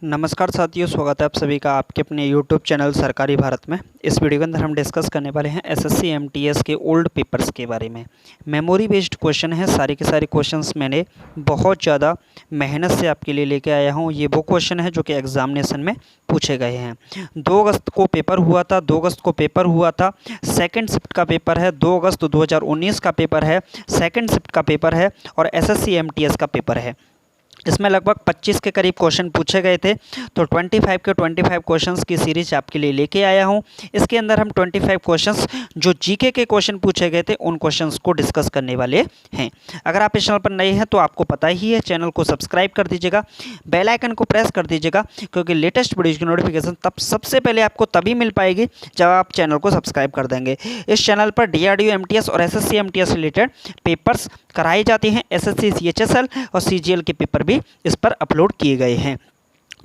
नमस्कार साथियों, स्वागत है आप सभी का आपके अपने YouTube चैनल सरकारी भारत में। इस वीडियो के अंदर हम डिस्कस करने वाले हैं एसएससी एमटीएस के ओल्ड पेपर्स के बारे में। मेमोरी बेस्ड क्वेश्चन है, सारे के सारे क्वेश्चंस मैंने बहुत ज़्यादा मेहनत से आपके लिए लेके आया हूँ। ये वो क्वेश्चन है जो कि एग्जामिनेशन में पूछे गए हैं। 2 अगस्त को पेपर हुआ था, 2 अगस्त को पेपर हुआ था। सेकेंड शिफ्ट का पेपर है, 2 अगस्त 2019 का पेपर है, सेकेंड शिफ्ट का पेपर है और एसएससी एमटीएस का पेपर है। इसमें लगभग 25 के करीब क्वेश्चन पूछे गए थे, तो 25 के 25 क्वेश्चंस की सीरीज आपके लिए लेके आया हूं। इसके अंदर हम 25 क्वेश्चंस जो जीके के क्वेश्चन पूछे गए थे उन क्वेश्चंस को डिस्कस करने वाले हैं। अगर आप इस चैनल पर नए हैं तो आपको पता ही है, चैनल को सब्सक्राइब कर दीजिएगा, बेल आइकन को प्रेस कर दीजिएगा, क्योंकि लेटेस्ट वीडियोज़ की नोटिफिकेशन तब सबसे पहले आपको तभी मिल पाएगी जब आप चैनल को सब्सक्राइब कर देंगे। इस चैनल पर डीआरडीओ एमटीएस और एसएससी एमटीएस रिलेटेड पेपर्स कराए जाते हैं। एसएससी सीएचएसएल और सीजीएल के पेपर भी इस पर अपलोड किए गए हैं।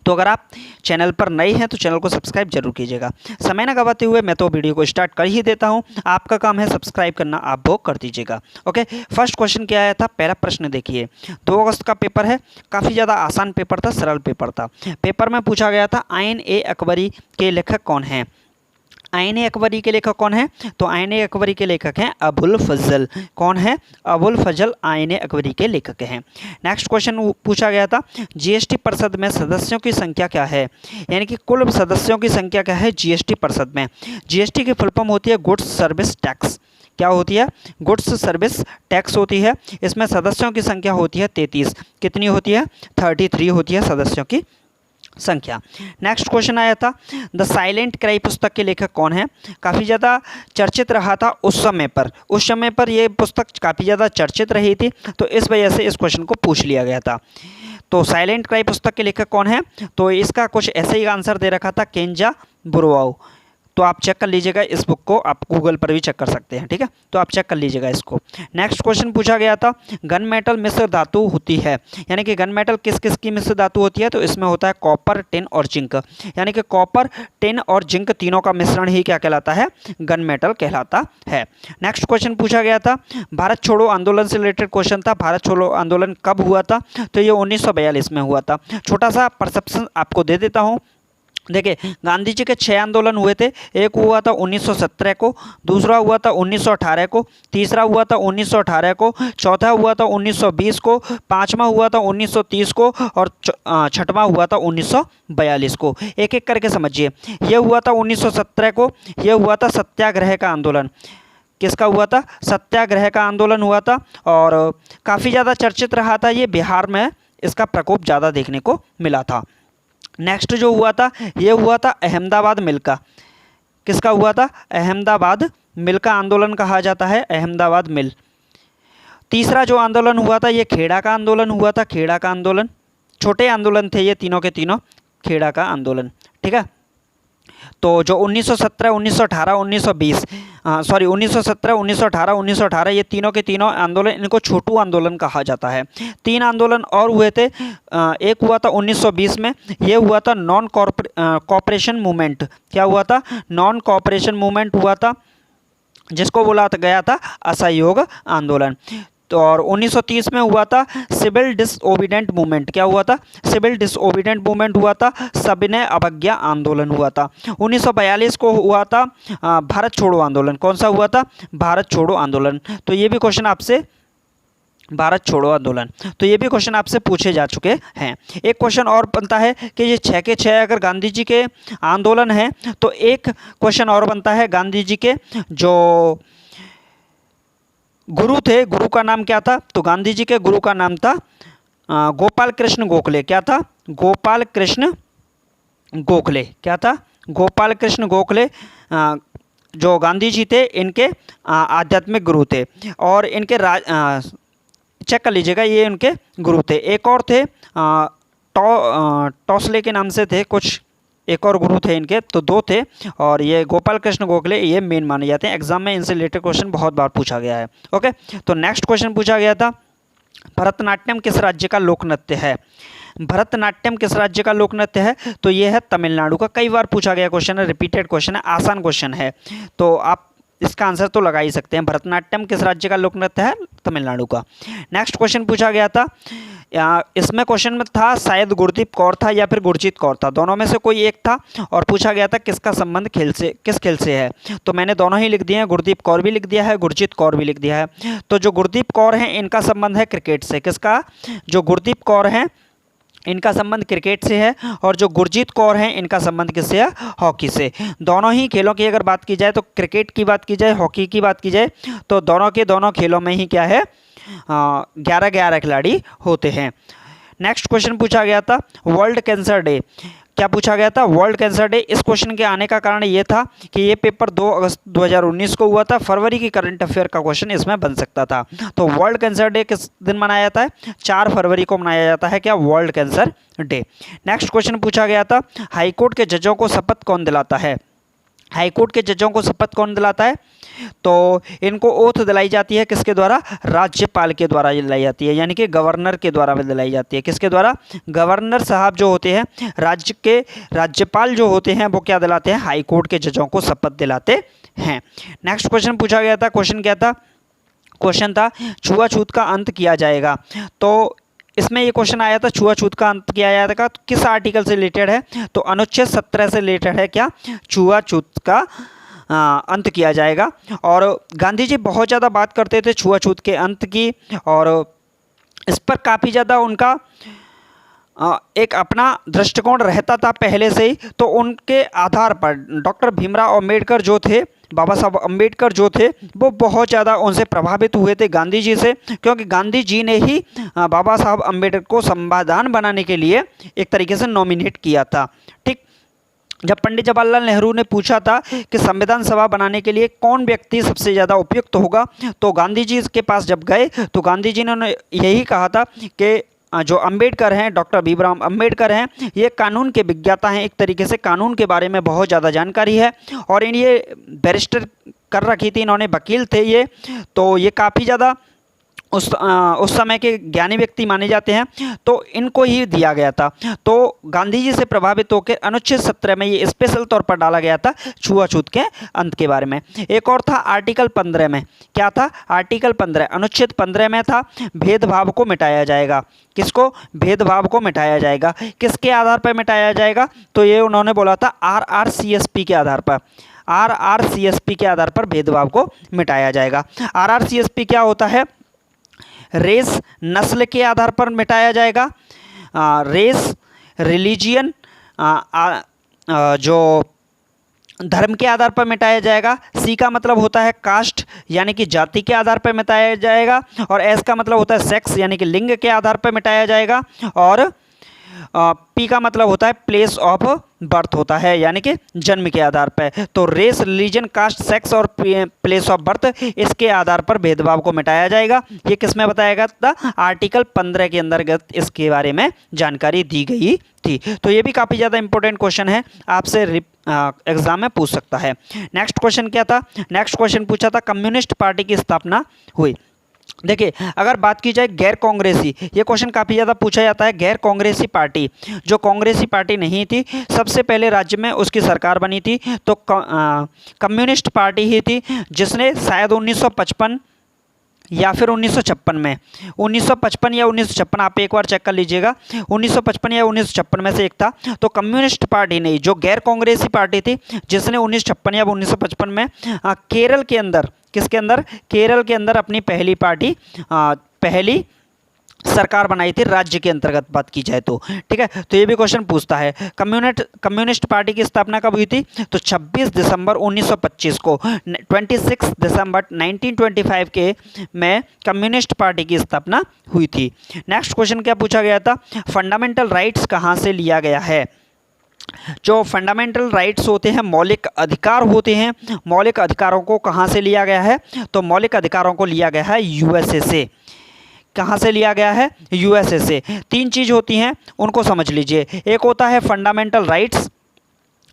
तो अगर आप चैनल पर नए हैं तो चैनल को सब्सक्राइब जरूर कीजिएगा। समय न गवाते हुए मैं तो वीडियो को स्टार्ट कर ही देता हूं। आपका काम है सब्सक्राइब करना, आप वो कर दीजिएगा। ओके, फर्स्ट क्वेश्चन क्या आया था, पहला प्रश्न देखिए। 2 अगस्त का पेपर है, काफ़ी ज़्यादा आसान पेपर था, सरल पेपर था। पेपर में पूछा गया था आइन ए अकबरी के लेखक कौन हैं। आइन ए अकबरी के लेखक कौन है, तो आइन ए अकबरी के लेखक हैं अबुल फजल। कौन है, अबुल फजल आइन ए अकबरी के लेखक हैं। नेक्स्ट क्वेश्चन पूछा गया था जीएसटी परिषद में सदस्यों की संख्या क्या है, यानी कि कुल सदस्यों की संख्या क्या है जीएसटी परिषद में। जीएसटी की फुल फॉर्म होती है गुड्स सर्विस टैक्स। क्या होती है, गुड्स सर्विस टैक्स होती है। इसमें सदस्यों की संख्या होती है 33। कितनी होती है, 33 होती है सदस्यों की संख्या। नेक्स्ट क्वेश्चन आया था द साइलेंट क्राई पुस्तक के लेखक कौन है। काफ़ी ज़्यादा चर्चित रहा था उस समय पर ये पुस्तक काफ़ी ज़्यादा चर्चित रही थी, तो इस वजह से इस क्वेश्चन को पूछ लिया गया था। तो साइलेंट क्राई पुस्तक के लेखक कौन है, तो इसका कुछ ऐसे ही आंसर दे रखा था केंजा बुरवाओ। तो आप चेक कर लीजिएगा, इस बुक को आप गूगल पर भी चेक कर सकते हैं, ठीक है, तो आप चेक कर लीजिएगा इसको। नेक्स्ट क्वेश्चन पूछा गया था गन मेटल मिश्र धातु होती है, यानी कि गन मेटल किस किस की मिश्र धातु होती है, तो इसमें होता है कॉपर, टिन और जिंक। यानी कि कॉपर, टिन और जिंक तीनों का मिश्रण ही क्या कहलाता है, गन मेटल कहलाता है। नेक्स्ट क्वेश्चन पूछा गया था भारत छोड़ो आंदोलन से रिलेटेड क्वेश्चन था। भारत छोड़ो आंदोलन कब हुआ था, तो ये 1942 में हुआ था। छोटा सा परसेप्शन आपको दे देता हूँ। देखिए, गांधी जी के 6 आंदोलन हुए थे। एक हुआ था 1917 को, दूसरा हुआ था 1918 को, तीसरा हुआ था 1918 को, चौथा हुआ था 1920 को, पांचवा हुआ था 1930 को और छठवां हुआ था 1942 को। एक एक करके समझिए। ये हुआ था 1917 को, ये हुआ था सत्याग्रह का आंदोलन। किसका हुआ था, सत्याग्रह का आंदोलन हुआ था और काफ़ी ज़्यादा चर्चित रहा था। ये बिहार में इसका प्रकोप ज़्यादा देखने को मिला था। नेक्स्ट जो हुआ था, ये हुआ था अहमदाबाद मिल का। किसका हुआ था, अहमदाबाद मिल का आंदोलन कहा जाता है, अहमदाबाद मिल। तीसरा जो आंदोलन हुआ था ये खेड़ा का आंदोलन हुआ था, खेड़ा का आंदोलन। छोटे आंदोलन थे ये तीनों के तीनों, खेड़ा का आंदोलन, ठीक है। तो जो 1917, 1918, 1920 सॉरी 1917, 1918, 1918 ये तीनों के तीनों आंदोलन, इनको छोटू आंदोलन कहा जाता है। 3 आंदोलन और हुए थे। एक हुआ था 1920 में, ये हुआ था नॉन कॉपरेशन मूवमेंट। क्या हुआ था, नॉन कॉपरेशन मूवमेंट हुआ था, जिसको बोला गया था असहयोग आंदोलन। तो और 1930 में हुआ था सिविल डिसओबीडेंट मूवमेंट। क्या हुआ था, सिविल डिसओबीडेंट मूवमेंट हुआ था, सविनय अवज्ञा आंदोलन हुआ था। 1942 को हुआ था भारत छोड़ो आंदोलन। कौन सा हुआ था, भारत छोड़ो आंदोलन। तो ये भी क्वेश्चन आपसे, भारत छोड़ो आंदोलन, तो ये भी क्वेश्चन आपसे पूछे जा चुके हैं। एक क्वेश्चन और बनता है कि ये 6 के 6 अगर गांधी जी के आंदोलन हैं तो एक क्वेश्चन और बनता है गांधी जी के जो गुरु थे, गुरु का नाम क्या था, तो गांधी जी के गुरु का नाम था गोपाल कृष्ण गोखले। क्या था, गोपाल कृष्ण गोखले। क्या था, गोपाल कृष्ण गोखले जो गांधी जी थे इनके आध्यात्मिक गुरु थे और इनके चेक कर लीजिएगा, ये उनके गुरु थे। एक और थे टॉसले के नाम से थे कुछ, एक और गुरु थे इनके, तो 2 थे और ये गोपाल कृष्ण गोखले ये मेन माने जाते हैं। एग्जाम में इनसे रिलेटेड क्वेश्चन बहुत बार पूछा गया है। ओके, तो नेक्स्ट क्वेश्चन पूछा गया था भरतनाट्यम किस राज्य का लोक नृत्य है। भरतनाट्यम किस राज्य का लोक नृत्य है, तो ये है तमिलनाडु का। कई बार पूछा गया क्वेश्चन है, रिपीटेड क्वेश्चन है, आसान क्वेश्चन है, तो आप इसका आंसर तो लगा ही सकते हैं। भरतनाट्यम किस राज्य का लोक नृत्य है? तमिलनाडु का। नेक्स्ट क्वेश्चन पूछा गया था, इसमें क्वेश्चन में था शायद गुरदीप कौर था या फिर गुरजीत कौर था, दोनों में से कोई एक था, और पूछा गया था किसका संबंध किस खेल से है। तो मैंने दोनों ही लिख दिए हैं, गुरदीप कौर भी लिख दिया है, गुरजीत कौर भी लिख दिया है। तो जो गुरदीप कौर हैं इनका संबंध है क्रिकेट से। किसका? जो गुरदीप कौर हैं इनका संबंध क्रिकेट से है, और जो गुरजीत कौर हैं इनका संबंध किससे है? हॉकी से। दोनों ही खेलों की अगर बात की जाए, तो क्रिकेट की बात की जाए, हॉकी की बात की जाए, तो दोनों के दोनों खेलों में ही क्या है, 11-11 खिलाड़ी होते हैं। नेक्स्ट क्वेश्चन पूछा गया था वर्ल्ड कैंसर डे। क्या पूछा गया था? World cancer day. इस क्वेश्चन के आने का कारण ये था कि ये पेपर 2 अगस्त 2019 को हुआ था। फरवरी की करंट अफेयर का क्वेश्चन इसमें बन सकता था। तो वर्ल्ड कैंसर डे किस दिन मनाया जाता है? 4 फरवरी को मनाया जाता है। क्या? World cancer day. Next question पूछा गया था हाईकोर्ट के जजों को शपथ कौन दिलाता है? हाईकोर्ट के जजों को शपथ कौन दिलाता है? तो इनको ओथ दिलाई जाती है किसके द्वारा? राज्यपाल के द्वारा दिलाई जाती है, यानी कि गवर्नर के द्वारा दिलाई जाती है। किसके द्वारा? गवर्नर साहब जो होते हैं, राज्य के राज्यपाल जो होते हैं, वो क्या दिलाते हैं? हाईकोर्ट के जजों को शपथ दिलाते हैं। नेक्स्ट क्वेश्चन पूछा गया था, क्वेश्चन क्या था? क्वेश्चन था छुआछूत का अंत किया जाएगा। तो इसमें ये क्वेश्चन आया था छुआछूत का अंत किया जाएगा, तो किस आर्टिकल से रिलेटेड है? तो अनुच्छेद 17 से रिलेटेड है। क्या? छुआछूत का अंत किया जाएगा। और गांधी जी बहुत ज़्यादा बात करते थे छुआछूत के अंत की, और इस पर काफ़ी ज़्यादा उनका एक अपना दृष्टिकोण रहता था पहले से ही। तो उनके आधार पर डॉक्टर भीमराव अम्बेडकर जो थे, बाबा साहब अम्बेडकर जो थे, वो बहुत ज़्यादा उनसे प्रभावित हुए थे गांधी जी से, क्योंकि गांधी जी ने ही बाबा साहब अम्बेडकर को संविधान बनाने के लिए एक तरीके से नॉमिनेट किया था। ठीक, जब पंडित जवाहरलाल नेहरू ने पूछा था कि संविधान सभा बनाने के लिए कौन व्यक्ति सबसे ज़्यादा उपयुक्त होगा, तो गांधी जी के पास जब गए तो गांधी जी ने यही कहा था कि जो अम्बेडकर हैं, डॉक्टर भीमराव अम्बेडकर हैं, ये कानून के विज्ञाता हैं। एक तरीके से कानून के बारे में बहुत ज़्यादा जानकारी है, और ये बैरिस्टर कर रखी थी, इन्होंने वकील थे ये, तो ये काफ़ी ज़्यादा उस समय के ज्ञानी व्यक्ति माने जाते हैं, तो इनको ही दिया गया था। तो गांधी जी से प्रभावित होकर अनुच्छेद 17 में ये स्पेशल तौर पर डाला गया था छुआछूत के अंत के बारे में। एक और था आर्टिकल 15 में। क्या था? आर्टिकल 15 अनुच्छेद 15 में था भेदभाव को मिटाया जाएगा। किसको? भेदभाव को मिटाया जाएगा। किसके आधार पर मिटाया जाएगा? तो ये उन्होंने बोला था RRCSP के आधार पर। RRCSP के आधार पर भेदभाव को मिटाया जाएगा। RRCSP क्या होता है? रेस, नस्ल के आधार पर मिटाया जाएगा। रेस, रिलीजियन, जो धर्म के आधार पर मिटाया जाएगा। सी का मतलब होता है कास्ट, यानी कि जाति के आधार पर मिटाया जाएगा। और एस का मतलब होता है सेक्स, यानी कि लिंग के आधार पर मिटाया जाएगा। और पी का मतलब होता है प्लेस ऑफ बर्थ होता है, यानी कि जन्म के आधार पर। तो रेस, रिलीजन, कास्ट, सेक्स और प्लेस ऑफ बर्थ, इसके आधार पर भेदभाव को मिटाया जाएगा। ये किस में बताया गया था? आर्टिकल 15 के अंतर्गत इसके बारे में जानकारी दी गई थी। तो ये भी काफ़ी ज़्यादा इंपॉर्टेंट क्वेश्चन है, आपसे एग्जाम में पूछ सकता है। नेक्स्ट क्वेश्चन क्या था? नेक्स्ट क्वेश्चन पूछा था कम्युनिस्ट पार्टी की स्थापना हुई। देखिए, अगर बात की जाए गैर कांग्रेसी, ये क्वेश्चन काफ़ी ज़्यादा पूछा जाता है। गैर कांग्रेसी पार्टी, जो कांग्रेसी पार्टी नहीं थी, सबसे पहले राज्य में उसकी सरकार बनी थी, तो कम्युनिस्ट पार्टी ही थी, जिसने शायद 1955 या फिर 1956 में, 1955 या 1956, आप एक बार चेक कर लीजिएगा, 1955 या 1956 में से एक था। तो कम्युनिस्ट पार्टी नहीं, जो गैर कांग्रेसी पार्टी थी, जिसने 1956 या 1955 में केरल के अंदर, किसके अंदर? केरल के अंदर अपनी पहली पार्टी, पहली सरकार बनाई थी राज्य के अंतर्गत बात की जाए तो। ठीक है, तो ये भी क्वेश्चन पूछता है कम्युनिस्ट पार्टी की स्थापना कब हुई थी? तो 26 दिसंबर 1925 को, 26 दिसंबर 1925 के में कम्युनिस्ट पार्टी की स्थापना हुई थी। नेक्स्ट क्वेश्चन क्या पूछा गया था? फंडामेंटल राइट्स कहाँ से लिया गया है? जो फंडामेंटल राइट्स होते हैं, मौलिक अधिकार होते हैं, मौलिक अधिकारों को कहाँ से लिया गया है? तो मौलिक अधिकारों को लिया गया है यूएसए से। कहाँ से लिया गया है? यूएसए से। 3 चीज़ होती हैं, उनको समझ लीजिए। एक होता है फंडामेंटल राइट्स,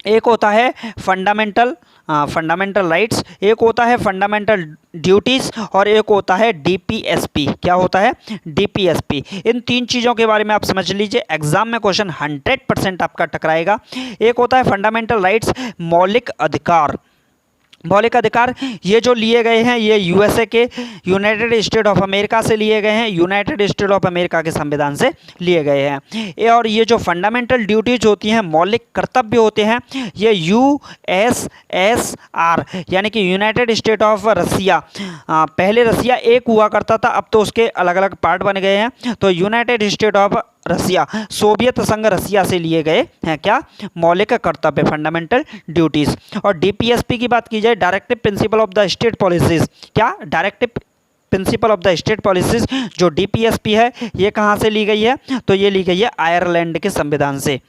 एक होता है फंडामेंटल राइट्स, एक होता है फंडामेंटल ड्यूटीज़, और एक होता है डीपीएसपी। क्या होता है? डीपीएसपी। इन 3 चीज़ों के बारे में आप समझ लीजिए, एग्जाम में क्वेश्चन 100% आपका टकराएगा। एक होता है फंडामेंटल राइट्स, मौलिक अधिकार, मौलिक अधिकार ये जो लिए गए हैं ये यूएसए के, यूनाइटेड स्टेट ऑफ अमेरिका से लिए गए हैं, यूनाइटेड स्टेट ऑफ अमेरिका के संविधान से लिए गए हैं। और ये जो फंडामेंटल ड्यूटीज होती हैं, मौलिक कर्तव्य होते हैं, ये यूएसएसआर यानी कि यूनाइटेड स्टेट ऑफ रसिया, पहले रसिया एक हुआ करता था, अब तो उसके अलग अलग पार्ट बन गए हैं, तो United State of Russia, Soviet संघ रसिया से लिए गए हैं क्या, मौलिक कर्तव्य, फंडामेंटल ड्यूटीज। और डीपीएसपी की बात की जाए, directive principle of the state policies, क्या directive principle of the state policies जो डीपीएसपी है ये कहाँ से ली गई है, तो ये ली गई है आयरलैंड के संविधान से।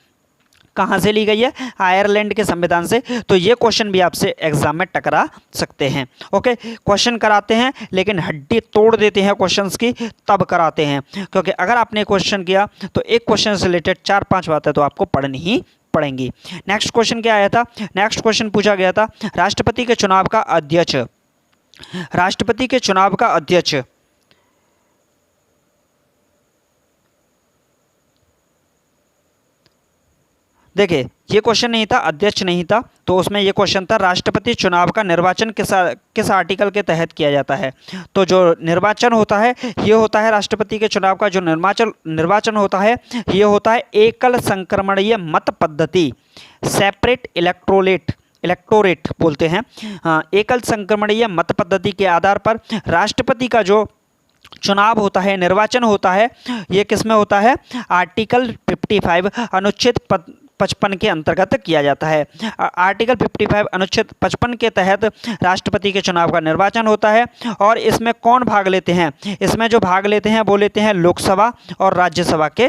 कहाँ से ली गई है, आयरलैंड के संविधान से। तो ये क्वेश्चन भी आपसे एग्जाम में टकरा सकते हैं। ओके, क्वेश्चन कराते हैं लेकिन हड्डी तोड़ देते हैं क्वेश्चंस की, तब कराते हैं, क्योंकि अगर आपने क्वेश्चन किया तो एक क्वेश्चन से रिलेटेड 4-5 बातें तो आपको पढ़नी ही पड़ेंगी। नेक्स्ट क्वेश्चन क्या आया था, नेक्स्ट क्वेश्चन पूछा गया था राष्ट्रपति के चुनाव का अध्यक्ष, राष्ट्रपति के चुनाव का अध्यक्ष देखिए, ये क्वेश्चन नहीं था, अध्यक्ष नहीं था, तो उसमें ये क्वेश्चन था राष्ट्रपति चुनाव का निर्वाचन किस आर्टिकल के तहत किया जाता है। तो जो निर्वाचन होता है ये होता है, राष्ट्रपति के चुनाव का जो निर्वाचन होता है ये होता है एकल संक्रमणीय मत पद्धति, सेपरेट इलेक्टोरेट बोलते हैं। एकल संक्रमणीय मत पद्धति के आधार पर राष्ट्रपति का जो चुनाव होता है, निर्वाचन होता है, ये किस में होता है, आर्टिकल 55 अनुच्छेद 55 के अंतर्गत किया जाता है। आर्टिकल 55 अनुच्छेद 55 के तहत राष्ट्रपति के चुनाव का निर्वाचन होता है। और इसमें कौन भाग लेते हैं, इसमें जो भाग लेते हैं वो लेते हैं लोकसभा और राज्यसभा के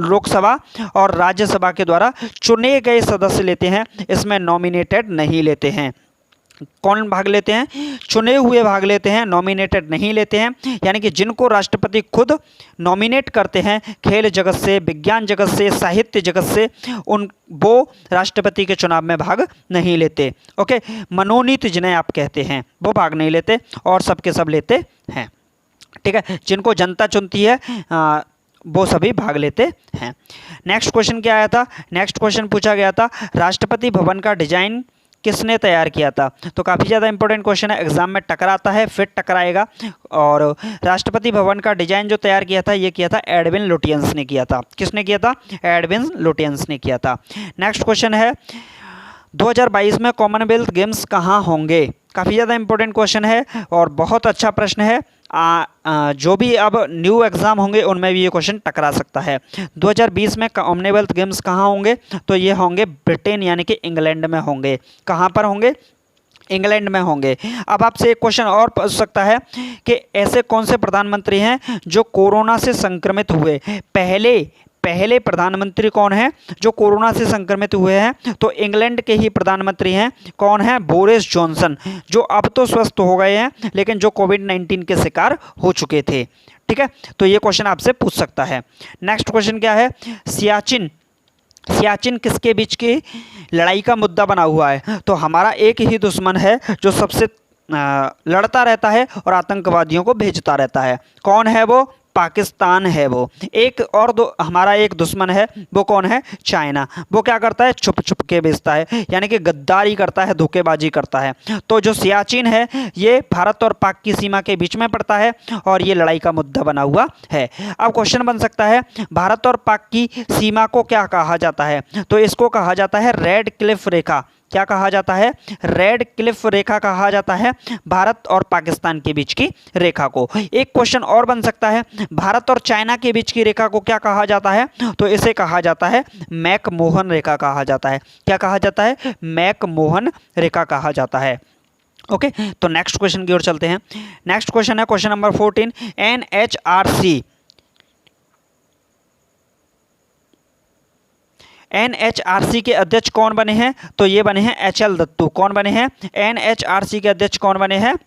लोकसभा और राज्यसभा के द्वारा चुने गए सदस्य लेते हैं, इसमें नॉमिनेटेड नहीं लेते हैं। कौन भाग लेते हैं, चुने हुए भाग लेते हैं, नॉमिनेटेड नहीं लेते हैं। यानी कि जिनको राष्ट्रपति खुद नॉमिनेट करते हैं, खेल जगत से, विज्ञान जगत से, साहित्य जगत से, वो राष्ट्रपति के चुनाव में भाग नहीं लेते। ओके, मनोनीत जिन्हें आप कहते हैं वो भाग नहीं लेते, और सबके सब लेते हैं। ठीक है, जिनको जनता चुनती है वो सभी भाग लेते हैं। नेक्स्ट क्वेश्चन क्या आया था, नेक्स्ट क्वेश्चन पूछा गया था राष्ट्रपति भवन का डिजाइन किसने तैयार किया था। तो काफ़ी ज़्यादा इंपॉर्टेंट क्वेश्चन है, एग्जाम में टकराता है, फिर टकराएगा। और राष्ट्रपति भवन का डिजाइन जो तैयार किया था ये किया था एडविन लुटियंस ने किया था। किसने किया था, एडविन लुटियंस ने किया था। नेक्स्ट क्वेश्चन है 2022 में कॉमनवेल्थ गेम्स कहाँ होंगे। काफ़ी ज़्यादा इंपॉर्टेंट क्वेश्चन है और बहुत अच्छा प्रश्न है। जो भी अब न्यू एग्ज़ाम होंगे उनमें भी ये क्वेश्चन टकरा सकता है। 2020 में कॉमनवेल्थ गेम्स कहाँ होंगे, तो ये होंगे ब्रिटेन यानी कि इंग्लैंड में होंगे। कहाँ पर होंगे, इंग्लैंड में होंगे। अब आपसे एक क्वेश्चन और पूछ सकता है कि ऐसे कौन से प्रधानमंत्री हैं जो कोरोना से संक्रमित हुए, पहले प्रधानमंत्री कौन है जो कोरोना से संक्रमित हुए हैं। तो इंग्लैंड के ही प्रधानमंत्री हैं, कौन है, बोरिस जॉनसन, जो अब तो स्वस्थ हो गए हैं लेकिन जो कोविड-19 के शिकार हो चुके थे। ठीक है, तो ये क्वेश्चन आपसे पूछ सकता है। नेक्स्ट क्वेश्चन क्या है, सियाचिन किसके बीच की लड़ाई का मुद्दा बना हुआ है। तो हमारा एक ही दुश्मन है जो सबसे लड़ता रहता है और आतंकवादियों को भेजता रहता है। कौन है वो, पाकिस्तान है वो। एक और हमारा एक दुश्मन है, वो कौन है, चाइना। वो क्या करता है, छुप छुप के बेचता है, यानी कि गद्दारी करता है, धोखेबाजी करता है। तो जो सियाचिन है ये भारत और पाक की सीमा के बीच में पड़ता है और ये लड़ाई का मुद्दा बना हुआ है। अब क्वेश्चन बन सकता है भारत और पाक की सीमा को क्या कहा जाता है। तो इसको कहा जाता है रेड क्लिफ रेखा। क्या कहा जाता है, रेड क्लिफ रेखा कहा जाता है भारत और पाकिस्तान के बीच की रेखा को। एक क्वेश्चन और बन सकता है भारत और चाइना के बीच की रेखा को क्या कहा जाता है। तो इसे कहा जाता है मैकमोहन रेखा कहा जाता है। क्या कहा जाता है, मैकमोहन रेखा कहा जाता है। ओके, तो नेक्स्ट क्वेश्चन की ओर चलते हैं। नेक्स्ट क्वेश्चन है क्वेश्चन नंबर 14, एनएचआरसी के अध्यक्ष कौन बने हैं। तो ये बने हैं एचएल दत्तू। कौन बने हैं, एनएचआरसी के अध्यक्ष कौन बने हैं,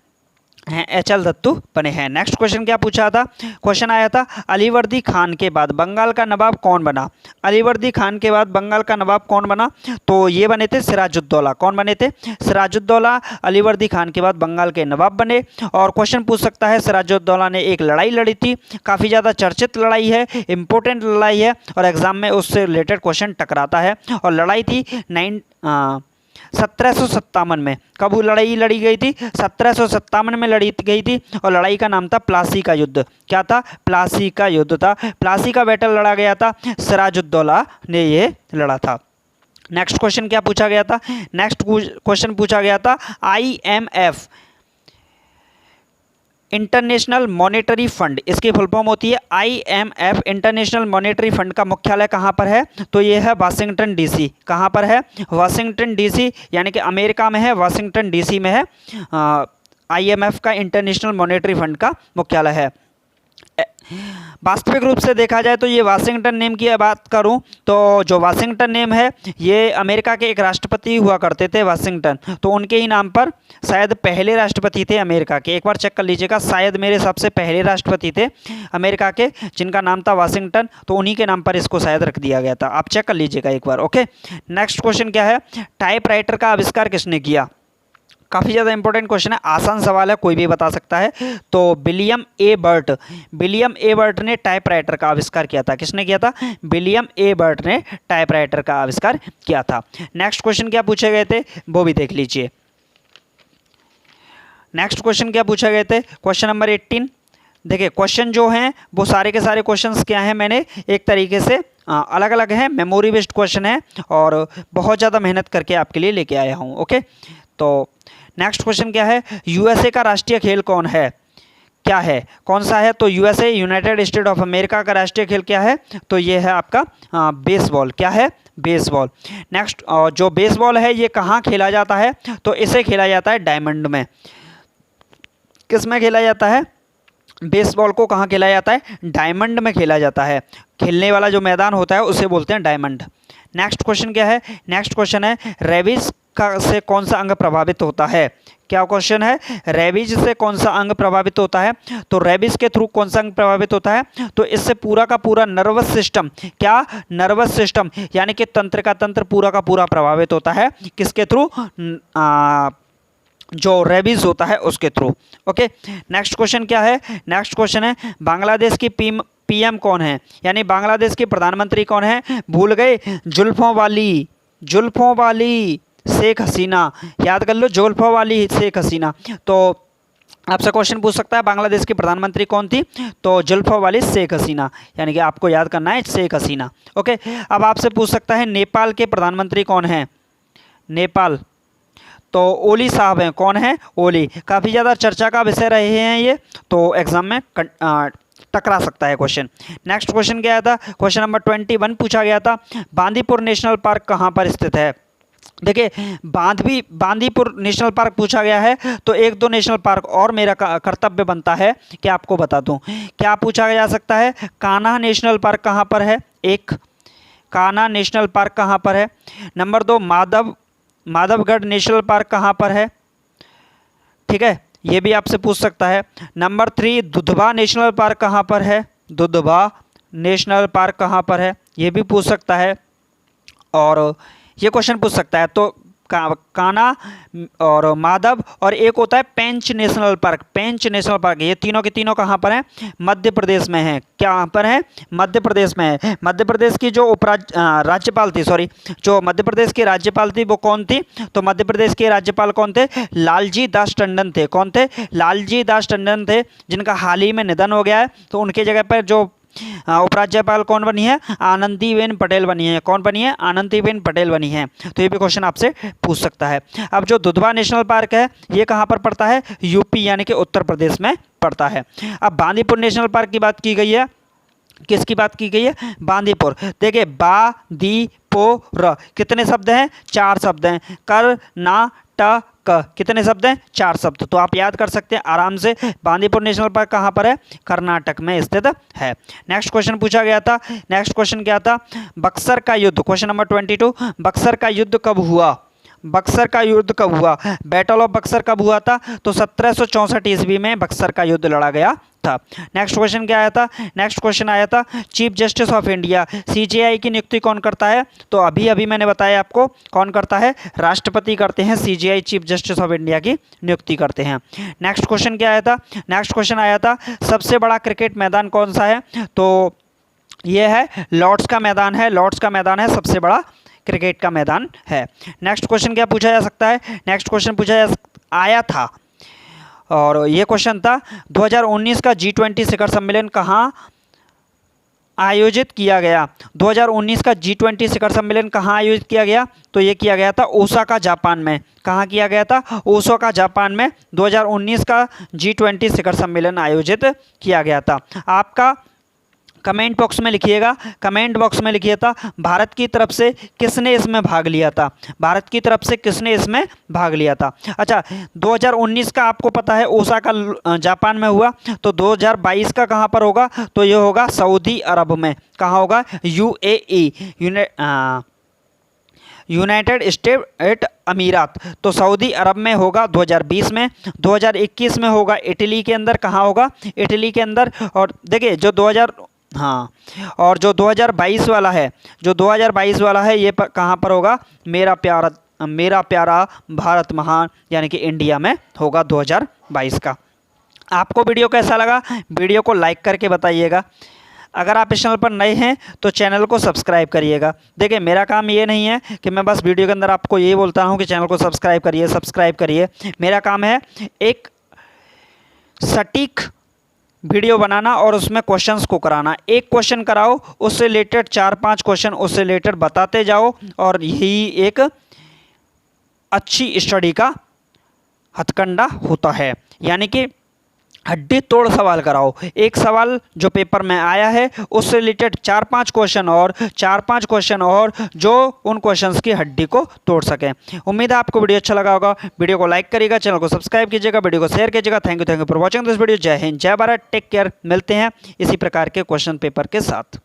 एचएल दत्तू बने हैं। नेक्स्ट क्वेश्चन क्या पूछा था, क्वेश्चन आया था अलीवर्दी खान के बाद बंगाल का नवाब कौन बना। अलीवर्दी खान के बाद बंगाल का नवाब कौन बना। तो ये बने थे सिराजुद्दौला। कौन बने थे, सिराजुद्दौला अलीवर्दी खान के बाद बंगाल के नवाब बने। और क्वेश्चन पूछ सकता है सिराजुद्दौला ने एक लड़ाई लड़ी थी, काफ़ी ज़्यादा चर्चित लड़ाई है, इंपॉर्टेंट लड़ाई है और एग्जाम में उससे रिलेटेड क्वेश्चन टकराता है। और लड़ाई थी 1757 में। कब वो लड़ाई लड़ी गई थी? 1757 में लड़ी गई थी और लड़ाई का नाम था प्लासी का युद्ध। क्या था? प्लासी का युद्ध था। प्लासी का बैटल लड़ा गया था, सिराजुद्दौला ने ये लड़ा था। नेक्स्ट क्वेश्चन क्या पूछा गया था? नेक्स्ट क्वेश्चन पूछा गया था IMF, इंटरनेशनल मॉनेटरी फंड, इसकी फुल फॉर्म होती है IMF, इंटरनेशनल मॉनेटरी फंड का मुख्यालय कहाँ पर है? तो ये है वाशिंगटन DC। कहाँ पर है? वाशिंगटन DC, यानी कि अमेरिका में है, वाशिंगटन DC में है। IMF का, इंटरनेशनल मॉनेटरी फंड का मुख्यालय है। वास्तविक रूप से देखा जाए तो ये वाशिंगटन नेम की बात करूं तो जो वाशिंगटन नेम है ये अमेरिका के एक राष्ट्रपति हुआ करते थे वाशिंगटन, तो उनके ही नाम पर शायद पहले राष्ट्रपति थे अमेरिका के। एक बार चेक कर लीजिएगा, शायद मेरे हिसाब से पहले राष्ट्रपति थे अमेरिका के जिनका नाम था वाशिंगटन, तो उन्हीं के नाम पर इसको शायद रख दिया गया था। आप चेक कर लीजिएगा एक बार। ओके, नेक्स्ट क्वेश्चन क्या है? टाइपराइटर का आविष्कार किसने किया? काफ़ी ज़्यादा इंपॉर्टेंट क्वेश्चन है, आसान सवाल है, कोई भी बता सकता है। तो विलियम ए बर्ट ने टाइपराइटर का आविष्कार किया था। किसने किया था? विलियम ए बर्ट ने टाइपराइटर का आविष्कार किया था। नेक्स्ट क्वेश्चन क्या पूछे गए थे वो भी देख लीजिए। नेक्स्ट क्वेश्चन क्या पूछे गए थे? Question number 18। देखिए क्वेश्चन जो हैं वो सारे के सारे क्वेश्चंस क्या हैं, मैंने एक तरीके से अलग अलग हैं, मेमोरी बेस्ड क्वेश्चन है और बहुत ज़्यादा मेहनत करके आपके लिए लेके आया हूँ। ओके, तो नेक्स्ट क्वेश्चन क्या है? USA का राष्ट्रीय खेल कौन है? क्या है? कौन सा है? तो USA, United State of America का राष्ट्रीय खेल क्या है? तो ये है आपका बेसबॉल। क्या है? बेसबॉल। नेक्स्ट, जो बेसबॉल है ये कहाँ खेला जाता है? तो इसे खेला जाता है डायमंड में। किस में खेला जाता है? बेसबॉल को कहाँ खेला जाता है? डायमंड में खेला जाता है। खेलने वाला जो मैदान होता है उसे बोलते हैं डायमंड। नेक्स्ट क्वेश्चन क्या है? नेक्स्ट क्वेश्चन है रेबीज से कौन सा अंग प्रभावित होता है? क्या क्वेश्चन है? रेबीज से कौन सा अंग प्रभावित होता है? तो रेबीज के थ्रू कौन सा अंग प्रभावित होता है? तो इससे पूरा का पूरा नर्वस सिस्टम, क्या? नर्वस सिस्टम यानी कि तंत्र का तंत्र पूरा का पूरा प्रभावित होता है। किसके थ्रू? जो रेबीज होता है उसके थ्रू। ओके, नेक्स्ट क्वेश्चन क्या है? नेक्स्ट क्वेश्चन है बांग्लादेश की PM कौन है? यानी बांग्लादेश की प्रधानमंत्री कौन है? भूल गए? जुल्फों वाली शेख हसीना। याद कर लो, जुल्फों वाली शेख हसीना। तो आपसे क्वेश्चन पूछ सकता है बांग्लादेश की प्रधानमंत्री कौन थी? तो जुल्फों वाली शेख हसीना, यानी कि आपको याद करना है शेख हसीना। ओके, अब आपसे पूछ सकता है नेपाल के प्रधानमंत्री कौन है? नेपाल, तो ओली साहब हैं। कौन है? ओली। काफ़ी ज़्यादा चर्चा का विषय रहे हैं ये, तो एग्जाम में टकरा सकता है क्वेश्चन। नेक्स्ट क्वेश्चन क्या आया था? क्वेश्चन नंबर 21 पूछा गया था बांदीपुर नेशनल पार्क कहाँ पर स्थित है? देखिए बांदीपुर नेशनल पार्क पूछा गया है, तो एक दो नेशनल पार्क और मेरा कर्तव्य बनता है कि आपको बता दूं। क्या पूछा जा सकता है? कान्हा नेशनल पार्क कहाँ पर है? एक, कान्हा नेशनल पार्क कहाँ पर है? नंबर 2, माधवगढ़ नेशनल पार्क कहाँ पर है? ठीक है, ये भी आपसे पूछ सकता है। नंबर 3, दुधवा नेशनल पार्क कहाँ पर है? दुधवा नेशनल पार्क कहाँ पर है? ये भी पूछ सकता है और ये क्वेश्चन पूछ सकता है। तो कान्हा और माधव और एक होता है पेंच नेशनल पार्क। पेंच नेशनल पार्क, ये तीनों के तीनों कहाँ पर हैं? मध्य प्रदेश में है। कहाँ पर है? मध्य प्रदेश में है। मध्य प्रदेश की जो राज्यपाल थी, सॉरी, जो मध्य प्रदेश की राज्यपाल थी वो कौन थी? तो मध्य प्रदेश के राज्यपाल कौन थे? लालजी दास टंडन थे। कौन थे? लालजी दास टंडन थे, जिनका हाल ही में निधन हो गया है। तो उनके जगह पर जो उपराज्यपाल कौन बनी है? आनंदीबेन पटेल बनी है। कौन बनी है? आनंदीबेन पटेल बनी है। तो ये भी क्वेश्चन आपसे पूछ सकता है। अब जो दुधवा नेशनल पार्क है ये कहाँ पर पड़ता है? यूपी यानी कि उत्तर प्रदेश में पड़ता है। अब बांदीपुर नेशनल पार्क की बात की गई है, किसकी बात की गई है? बांदीपुर। देखिए बांदीपुर कितने शब्द हैं? 4 शब्द हैं। कर्नाटक, कितने शब्द हैं? 4 शब्द। तो आप याद कर सकते हैं आराम से। बांदीपुर नेशनल पार्क कहाँ पर है? कर्नाटक में स्थित है। नेक्स्ट क्वेश्चन पूछा गया था। नेक्स्ट क्वेश्चन क्या था? बक्सर का युद्ध, क्वेश्चन नंबर 22, बक्सर का युद्ध कब हुआ? बक्सर का युद्ध कब हुआ? बैटल ऑफ बक्सर कब हुआ था? तो 1764 ईस्वी में बक्सर का युद्ध लड़ा गया था। नेक्स्ट क्वेश्चन क्या आया था? नेक्स्ट क्वेश्चन आया था chief justice of India, CJI की नियुक्ति कौन करता है? तो अभी अभी मैंने बताया आपको, कौन करता है? राष्ट्रपति करते हैं। CJI chief justice of India की नियुक्ति करते हैं। नेक्स्ट क्वेश्चन क्या आया था? नेक्स्ट क्वेश्चन आया था सबसे बड़ा क्रिकेट मैदान कौन सा है? तो यह है लॉर्ड्स का मैदान है। लॉर्ड्स का मैदान है सबसे बड़ा क्रिकेट का मैदान है। नेक्स्ट क्वेश्चन क्या पूछा जा सकता है, नेक्स्ट क्वेश्चन आया था और ये क्वेश्चन था 2019 का G20 शिखर सम्मेलन कहाँ आयोजित किया गया। 2019 का G20 शिखर सम्मेलन कहाँ आयोजित किया गया, तो ये किया गया था ओसाका जापान में। कहाँ किया गया था, ओसाका जापान में 2019 का G20 शिखर सम्मेलन आयोजित किया गया था। आपका कमेंट बॉक्स में लिखिएगा, कमेंट बॉक्स में लिखिए था भारत की तरफ से किसने इसमें भाग लिया था, भारत की तरफ से किसने इसमें भाग लिया था। अच्छा 2019 का आपको पता है ओसाका जापान में हुआ, तो 2022 का कहाँ पर होगा, तो ये होगा सऊदी अरब में। कहाँ होगा, UAE यूनाइटेड स्टेट अमीरात, तो सऊदी अरब में होगा 2020 में। 2021 में होगा इटली के अंदर, कहाँ होगा, इटली के अंदर। और देखिए जो 2022 वाला है, जो 2022 वाला है ये कहाँ पर होगा, मेरा प्यारा भारत महान यानी कि इंडिया में होगा 2022 का। आपको वीडियो कैसा लगा, वीडियो को लाइक करके बताइएगा। अगर आप इस चैनल पर नए हैं तो चैनल को सब्सक्राइब करिएगा। देखिए मेरा काम ये नहीं है कि मैं बस वीडियो के अंदर आपको ये बोलता हूँ कि चैनल को सब्सक्राइब करिए, सब्सक्राइब करिए। मेरा काम है एक सटीक वीडियो बनाना और उसमें क्वेश्चंस को कराना। एक क्वेश्चन कराओ, उससे रिलेटेड 4-5 क्वेश्चन उससे रिलेटेड बताते जाओ, और यही एक अच्छी स्टडी का हथकंडा होता है। यानी कि हड्डी तोड़ सवाल कराओ। एक सवाल जो पेपर में आया है उससे रिलेटेड 4-5 क्वेश्चन और जो उन क्वेश्चंस की हड्डी को तोड़ सकें। उम्मीद है आपको वीडियो अच्छा लगा होगा। वीडियो को लाइक करिएगा, चैनल को सब्सक्राइब कीजिएगा, वीडियो को शेयर कीजिएगा। Thank you for watching this video. जय हिंद, जय भारत, टेक केयर। मिलते हैं इसी प्रकार के क्वेश्चन पेपर के साथ।